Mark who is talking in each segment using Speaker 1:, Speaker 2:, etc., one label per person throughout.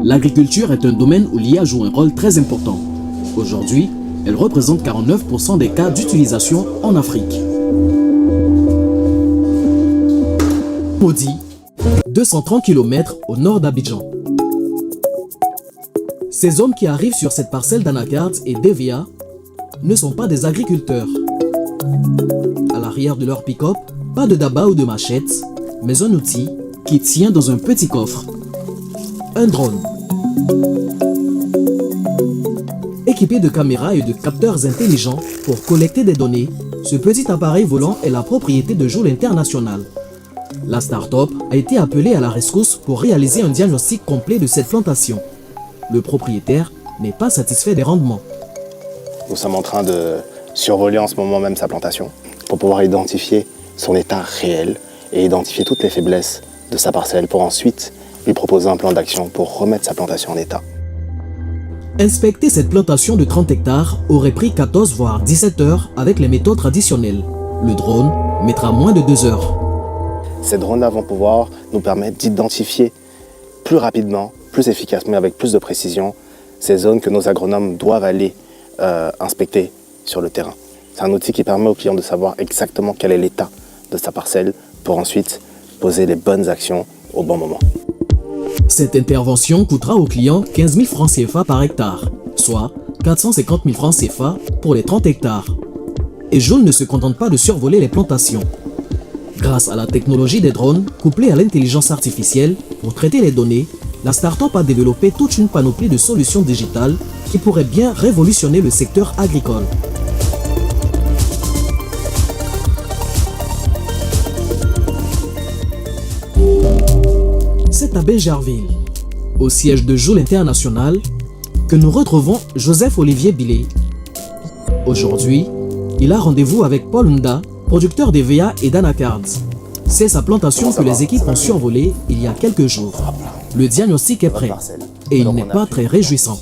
Speaker 1: L'agriculture est un domaine où l'IA joue un rôle très important. Aujourd'hui, elle représente 49% des cas d'utilisation en Afrique. Maudit, 230 km au nord d'Abidjan. Ces hommes qui arrivent sur cette parcelle d'anacards et d'EVA ne sont pas des agriculteurs. À l'arrière de leur pick-up, pas de daba ou de machette, mais un outil qui tient dans un petit coffre. Un drone. Équipé de caméras et de capteurs intelligents pour collecter des données, ce petit appareil volant est la propriété de Joule International. La start-up a été appelée à la rescousse pour réaliser un diagnostic complet de cette plantation. Le propriétaire n'est pas satisfait des rendements.
Speaker 2: Nous sommes en train de survoler en ce moment même sa plantation pour pouvoir identifier son état réel et identifier toutes les faiblesses de sa parcelle pour ensuite lui proposer un plan d'action pour remettre sa plantation en état.
Speaker 1: Inspecter cette plantation de 30 hectares aurait pris 14 voire 17 heures avec les méthodes traditionnelles. Le drone mettra moins de 2 heures.
Speaker 2: Ces drones-là vont pouvoir nous permettre d'identifier plus rapidement, plus efficacement, avec plus de précision, ces zones que nos agronomes doivent aller inspecter sur le terrain. C'est un outil qui permet au client de savoir exactement quel est l'état de sa parcelle pour ensuite poser les bonnes actions au bon moment.
Speaker 1: Cette intervention coûtera au client 15 000 francs CFA par hectare, soit 450 000 francs CFA pour les 30 hectares. Et Joule ne se contente pas de survoler les plantations. Grâce à la technologie des drones, couplée à l'intelligence artificielle pour traiter les données, la start-up a développé toute une panoplie de solutions digitales qui pourraient bien révolutionner le secteur agricole. C'est à Benjerville, au siège de Joule International, que nous retrouvons Joseph-Olivier Billet. Aujourd'hui, il a rendez-vous avec Paul Nda, producteur d'EVA et d'anacards. C'est sa plantation que les équipes ont survolée il y a quelques jours. Le diagnostic est prêt et il n'est pas très réjouissant.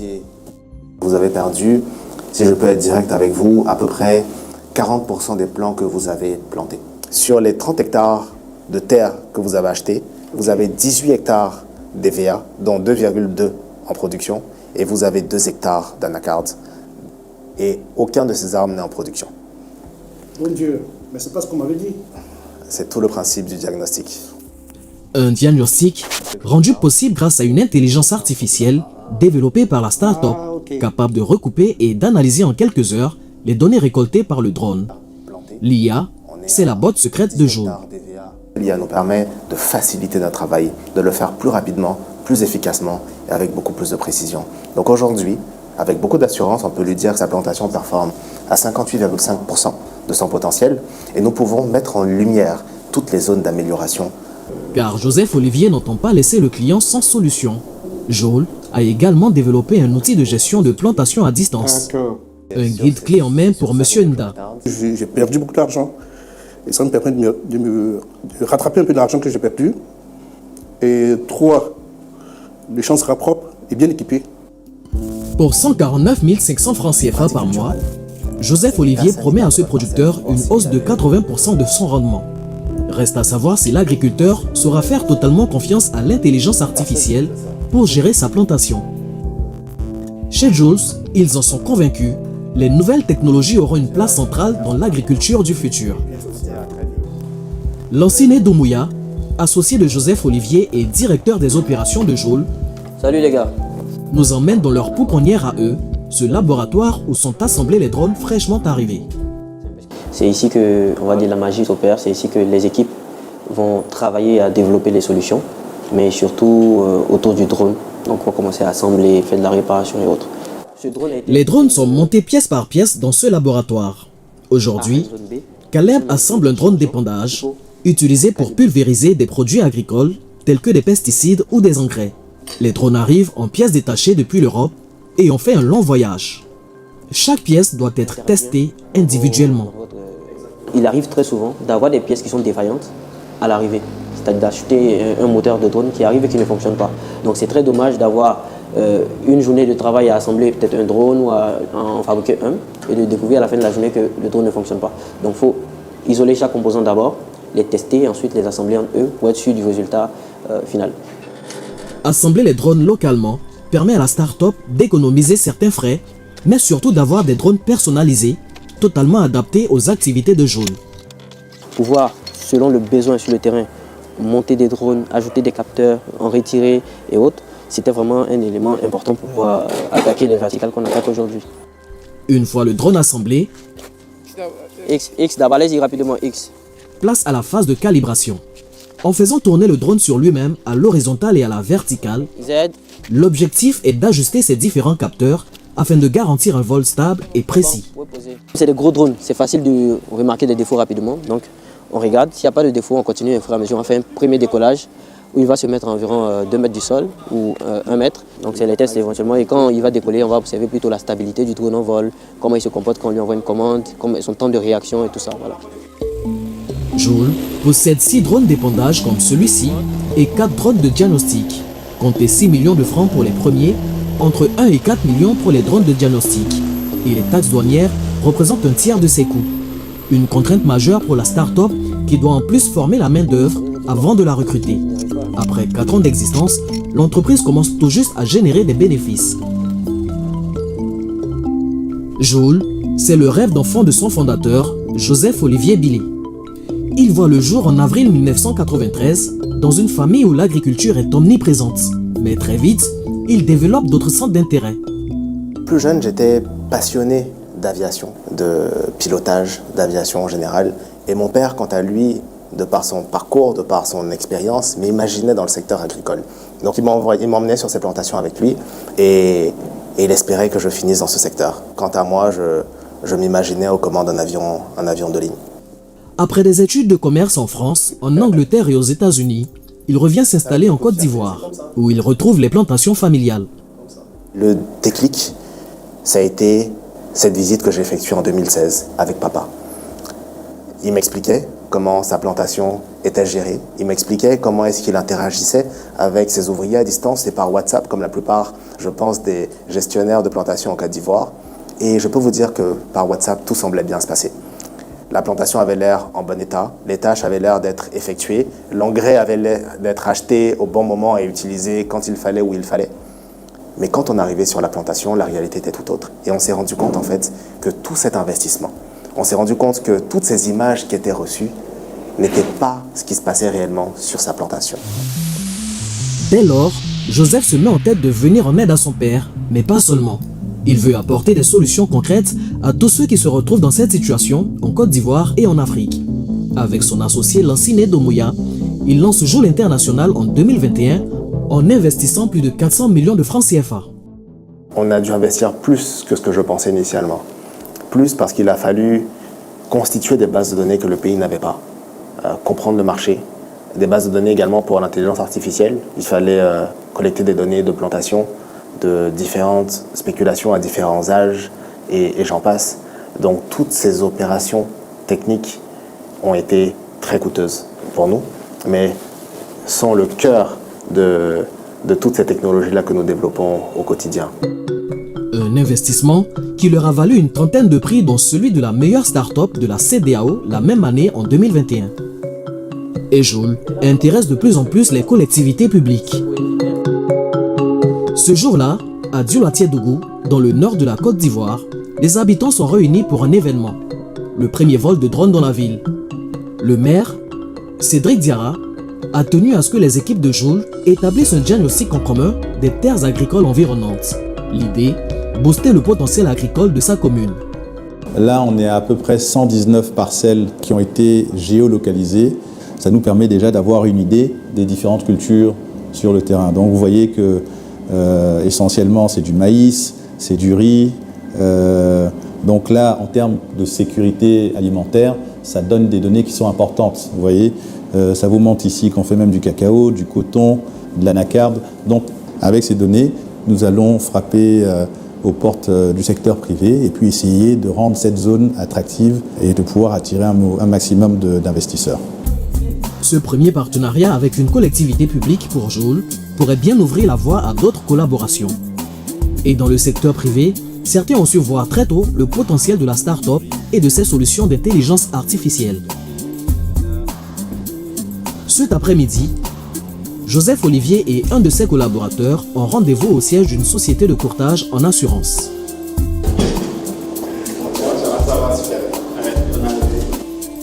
Speaker 3: Vous avez perdu, si je peux être direct avec vous, à peu près 40% des plants que vous avez plantés.
Speaker 2: Sur les 30 hectares de terre que vous avez achetés, vous avez 18 hectares d'EVA, dont 2,2 en production, et vous avez 2 hectares d'anacards. Et aucun de ces arbres n'est en production.
Speaker 4: Mon Dieu, mais c'est pas ce qu'on m'avait dit.
Speaker 2: C'est tout le principe du diagnostic.
Speaker 1: Un diagnostic rendu possible grâce à une intelligence artificielle développée par la start-up, capable de recouper et d'analyser en quelques heures les données récoltées par le drone. L'IA, c'est la botte secrète de Joule.
Speaker 3: L'IA nous permet de faciliter notre travail, de le faire plus rapidement, plus efficacement et avec beaucoup plus de précision. Donc aujourd'hui, avec beaucoup d'assurance, on peut lui dire que sa plantation performe à 58,5% de son potentiel et nous pouvons mettre en lumière toutes les zones d'amélioration.
Speaker 1: Car Joseph-Olivier n'entend pas laisser le client sans solution. Joule a également développé un outil de gestion de plantation à distance. Un guide clé en main pour Monsieur Nda.
Speaker 4: J'ai perdu beaucoup d'argent et ça me permet de rattraper un peu d'argent que j'ai perdu. Et 3, le champ sera propre et bien équipé.
Speaker 1: Pour 149 500 francs CFA par mois, Joseph-Olivier promet à ce producteur une hausse de 80% de son rendement. Reste à savoir si l'agriculteur saura faire totalement confiance à l'intelligence artificielle pour gérer sa plantation. Chez Joule, ils en sont convaincus, les nouvelles technologies auront une place centrale dans l'agriculture du futur. Lanciné Doumouya, associé de Joseph-Olivier et directeur des opérations de Joule,
Speaker 5: salut les gars,
Speaker 1: nous emmène dans leur pouponnière à eux, ce laboratoire où sont assemblés les drones fraîchement arrivés.
Speaker 5: c'est ici que, on va dire, la magie s'opère, c'est ici que les équipes vont travailler à développer les solutions, mais surtout autour du drone. Donc on va commencer à assembler, faire de la réparation et autres.
Speaker 1: Les drones sont montés pièce par pièce dans ce laboratoire. Aujourd'hui, Caleb assemble un drone d'épandage utilisé pour pulvériser des produits agricoles tels que des pesticides ou des engrais. Les drones arrivent en pièces détachées depuis l'Europe et ont fait un long voyage. Chaque pièce doit être testée individuellement.
Speaker 5: Il arrive très souvent d'avoir des pièces qui sont défaillantes à l'arrivée. C'est-à-dire d'acheter un moteur de drone qui arrive et qui ne fonctionne pas. Donc c'est très dommage d'avoir une journée de travail à assembler peut-être un drone ou à en fabriquer un et de découvrir à la fin de la journée que le drone ne fonctionne pas. Donc il faut isoler chaque composant d'abord, les tester et ensuite les assembler en eux pour être sûr du résultat final.
Speaker 1: Assembler les drones localement permet à la start-up d'économiser certains frais, mais surtout d'avoir des drones personnalisés, totalement adaptés aux activités de Joule.
Speaker 5: Pouvoir, selon le besoin sur le terrain, monter des drones, ajouter des capteurs, en retirer et autres, c'était vraiment un élément important pour pouvoir attaquer les verticales qu'on attaque aujourd'hui.
Speaker 1: Une fois le drone assemblé,
Speaker 5: X, d'abord, allez-y rapidement, X.
Speaker 1: place à la phase de calibration. En faisant tourner le drone sur lui-même à l'horizontale et à la verticale,
Speaker 5: Z,
Speaker 1: l'objectif est d'ajuster ces différents capteurs afin de garantir un vol stable et précis.
Speaker 5: c'est des gros drones, c'est facile de remarquer des défauts rapidement. Donc, on regarde, s'il n'y a pas de défaut, on continue au fur et à mesure. On fait un premier décollage où il va se mettre à environ 2 mètres du sol ou 1 mètre. Donc, c'est les tests éventuellement. Et quand il va décoller, on va observer plutôt la stabilité du drone en vol, comment il se comporte quand on lui envoie une commande, son temps de réaction et tout ça. Voilà.
Speaker 1: Joule possède 6 drones d'épandage comme celui-ci et 4 drones de diagnostic. Comptez 6 millions de francs pour les premiers, entre 1 et 4 millions pour les drones de diagnostic. Et les taxes douanières représentent un tiers de ces coûts. Une contrainte majeure pour la start-up qui doit en plus former la main-d'œuvre avant de la recruter. Après 4 ans d'existence, l'entreprise commence tout juste à générer des bénéfices. Joule, c'est le rêve d'enfant de son fondateur, Joseph Olivier Billy. Il voit le jour en avril 1993 dans une famille où l'agriculture est omniprésente. Mais très vite, il développe d'autres centres d'intérêt.
Speaker 3: Plus jeune, j'étais passionné d'aviation, de pilotage, d'aviation en général. Et mon père, quant à lui, de par son parcours, de par son expérience, m'imaginait dans le secteur agricole. Donc il m'emmenait sur ses plantations avec lui et il espérait que je finisse dans ce secteur. Quant à moi, je m'imaginais aux commandes d'un avion de ligne.
Speaker 1: Après des études de commerce en France, en Angleterre et aux États-Unis, il revient s'installer en Côte d'Ivoire, où il retrouve les plantations familiales.
Speaker 3: Le déclic, ça a été cette visite que j'ai effectuée en 2016 avec papa. Il m'expliquait comment sa plantation était gérée. Il m'expliquait comment est-ce qu'il interagissait avec ses ouvriers à distance et par WhatsApp, comme la plupart, je pense, des gestionnaires de plantation en Côte d'Ivoire. Et je peux vous dire que par WhatsApp, tout semblait bien se passer. La plantation avait l'air en bon état, les tâches avaient l'air d'être effectuées, l'engrais avait l'air d'être acheté au bon moment et utilisé quand il fallait, où il fallait. Mais quand on arrivait sur la plantation, la réalité était tout autre. Et on s'est rendu compte en fait que tout cet investissement, on s'est rendu compte que toutes ces images qui étaient reçues n'étaient pas ce qui se passait réellement sur sa plantation.
Speaker 1: Dès lors, Joseph se met en tête de venir en aide à son père, mais pas seulement. Il veut apporter des solutions concrètes à tous ceux qui se retrouvent dans cette situation en Côte d'Ivoire et en Afrique. Avec son associé Lanciné Domouya, il lance Joule International en 2021 en investissant plus de 400 millions de francs CFA.
Speaker 3: On a dû investir plus que ce que je pensais initialement. Plus parce qu'il a fallu constituer des bases de données que le pays n'avait pas. Comprendre le marché, des bases de données également pour l'intelligence artificielle. Il fallait collecter des données de plantation, de différentes spéculations à différents âges et j'en passe. Donc toutes ces opérations techniques ont été très coûteuses pour nous, mais sont le cœur de toutes ces technologies-là que nous développons au quotidien.
Speaker 1: Un investissement qui leur a valu une trentaine de prix, dont celui de la meilleure start-up de la CEDEAO la même année en 2021. Et Joule intéresse de plus en plus les collectivités publiques. Ce jour-là, à Dioulatie-Dougou, dans le nord de la Côte d'Ivoire, les habitants sont réunis pour un événement, le premier vol de drone dans la ville. Le maire, Cédric Diarra, a tenu à ce que les équipes de Joule établissent un diagnostic en commun des terres agricoles environnantes. L'idée, booster le potentiel agricole de sa commune.
Speaker 6: Là, on est à peu près 119 parcelles qui ont été géolocalisées. Ça nous permet déjà d'avoir une idée des différentes cultures sur le terrain. Donc vous voyez que essentiellement c'est du maïs, c'est du riz. Donc là, en termes de sécurité alimentaire, ça donne des données qui sont importantes. Vous voyez, ça vous montre ici qu'on fait même du cacao, du coton, de l'anacarde. Donc avec ces données, nous allons frapper aux portes du secteur privé et puis essayer de rendre cette zone attractive et de pouvoir attirer un maximum d'investisseurs.
Speaker 1: Ce premier partenariat avec une collectivité publique pour Joule pourrait bien ouvrir la voie à d'autres collaborations. Et dans le secteur privé, certains ont su voir très tôt le potentiel de la start-up et de ses solutions d'intelligence artificielle. Cet après-midi, Joseph Olivier et un de ses collaborateurs ont rendez-vous au siège d'une société de courtage en assurance.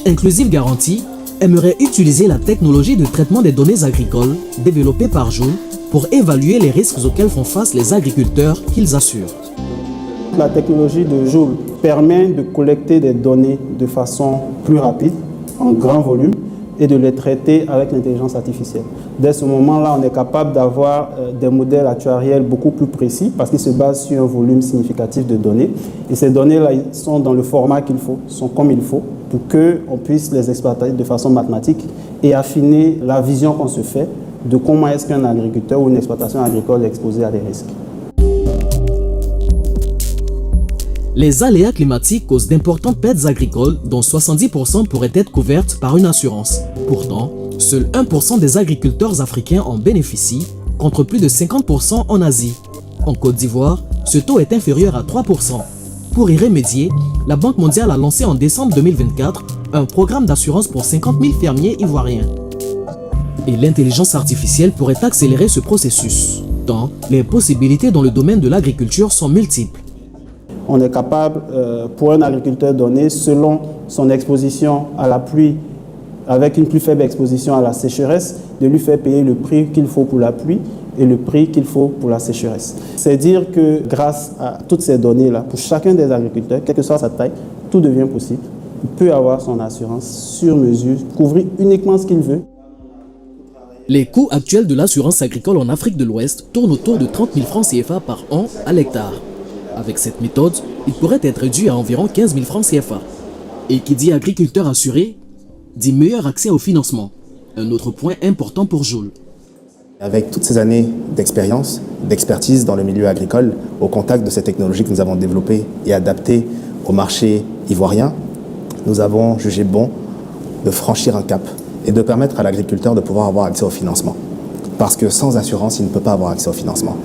Speaker 1: Inclusive Garantie aimerait utiliser la technologie de traitement des données agricoles développée par Joule pour évaluer les risques auxquels font face les agriculteurs qu'ils assurent.
Speaker 7: La technologie de Joule permet de collecter des données de façon plus rapide, en grand volume, et de les traiter avec l'intelligence artificielle. Dès ce moment-là, on est capable d'avoir des modèles actuariels beaucoup plus précis parce qu'ils se basent sur un volume significatif de données. Et ces données-là sont dans le format qu'il faut, sont comme il faut, pour qu'on puisse les exploiter de façon mathématique et affiner la vision qu'on se fait de comment est-ce qu'un agriculteur ou une exploitation agricole est exposée à des risques.
Speaker 1: Les aléas climatiques causent d'importantes pertes agricoles dont 70% pourraient être couvertes par une assurance. Pourtant, seul 1% des agriculteurs africains en bénéficient, contre plus de 50% en Asie. En Côte d'Ivoire, ce taux est inférieur à 3%. Pour y remédier, la Banque mondiale a lancé en décembre 2024 un programme d'assurance pour 50 000 fermiers ivoiriens. Et l'intelligence artificielle pourrait accélérer ce processus, tant les possibilités dans le domaine de l'agriculture sont multiples.
Speaker 7: On est capable, pour un agriculteur donné, selon son exposition à la pluie, avec une plus faible exposition à la sécheresse, de lui faire payer le prix qu'il faut pour la pluie et le prix qu'il faut pour la sécheresse. C'est dire que grâce à toutes ces données-là, pour chacun des agriculteurs, quelle que soit sa taille, tout devient possible. Il peut avoir son assurance sur mesure, couvrir uniquement ce qu'il veut.
Speaker 1: Les coûts actuels de l'assurance agricole en Afrique de l'Ouest tournent autour de 30 000 francs CFA par an à l'hectare. Avec cette méthode, il pourrait être réduit à environ 15 000 francs CFA. Et qui dit agriculteur assuré, dit meilleur accès au financement. Un autre point important pour Joule.
Speaker 3: Avec toutes ces années d'expérience, d'expertise dans le milieu agricole, au contact de ces technologies que nous avons développées et adaptées au marché ivoirien, nous avons jugé bon de franchir un cap et de permettre à l'agriculteur de pouvoir avoir accès au financement. Parce que sans assurance, il ne peut pas avoir accès au financement.